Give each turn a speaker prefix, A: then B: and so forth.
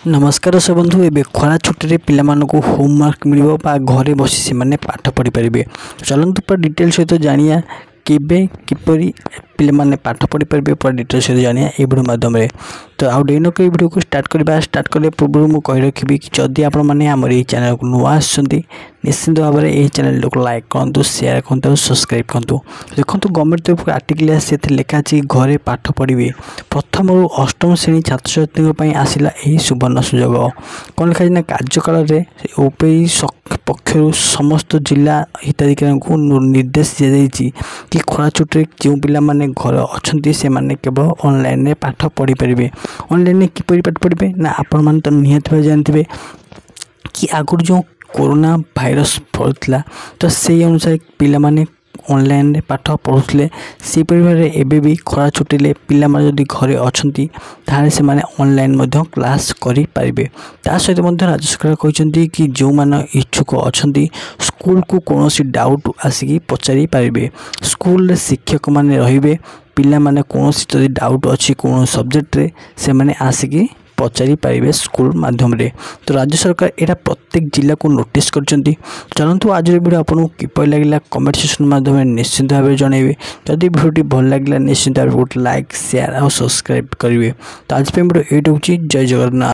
A: नमस्कार से बंधु ए खरा छुट्टी पिलामानकु होमवर्क मिलिबो बा घरे बसी से माने पाठ पढ़ी पारिबे। चलंतु पर डिटेल सहित जानिया केबे किपरि पिले माने पाठ पढ़ी पारिबे पर डिटेल सहित जानिया ए वीडियो माध्यम रे। तो आउ डेनो के वीडियो को स्टार्ट करले पूर्व मु कहि रखिबी कि जदि आपण माने हमर ए चैनल को नुवा आछंती निश्चित भाव में यह चैनल को लाइक करंतु शेयर करंतु सब्सक्राइब करंतु। देखंतु गवर्नमेंट तरफ आर्टिकल से लिखा अछि घरे पाठ पढ़िबे प्रथम और अष्टम श्रेणी छात्र छात्री पई आसिला एही सुवर्ण सुयोग। कोन लिखा ना कार्यकाल रे ओपई पक्षरु समस्त जिला हिताधिकारी को निर्देश दिया जायछि कि खरा छुट्टी जो पिला माने घर अछंती से माने केवल ऑनलाइन रे पाठ पढ़ी परिबे। ऑनलाइन रे किपरि पाठ पढ़िबे ना आपण मान त निहत भाव जानथिबे कि आगुर जो कोरोना भाइरस फैलता तो से अनुसार पिला माने ऑनलाइन रे पाठ पढ़ुले से परिवार रे एबे भी खरा छुट्टी पिला माने जदि घरे अछंती ताले से माने ऑनलाइन मध्य क्लास करि पारिबे। ता सहित मध्य राज्य सरकार कहचंती कि जो माने इच्छुक अछंती स्कूल को कोनोसी डाउट आसिकी पचारि पारिबे। स्कूल रे शिक्षक माने रहिबे पिला माने कोनोसी जदि डाउट अछि कोन सब्जेक्ट रे से माने आसिकी पचारि पारिबे स्कूल माध्यम रे। तो राज्य सरकार एटा प्रत्येक जिला को नोटिस करचंती। चलंतु आज वीडियो आपन किपरि लागला कमेंट सेक्शन माध्यम रे निश्चित भाबे जणाइबे। जदि वीडियो भल लागला निश्चित भाबे लाइक शेयर और सब्सक्राइब करिवे। तो आज पे वीडियो एट होची। जय जगन्नाथ।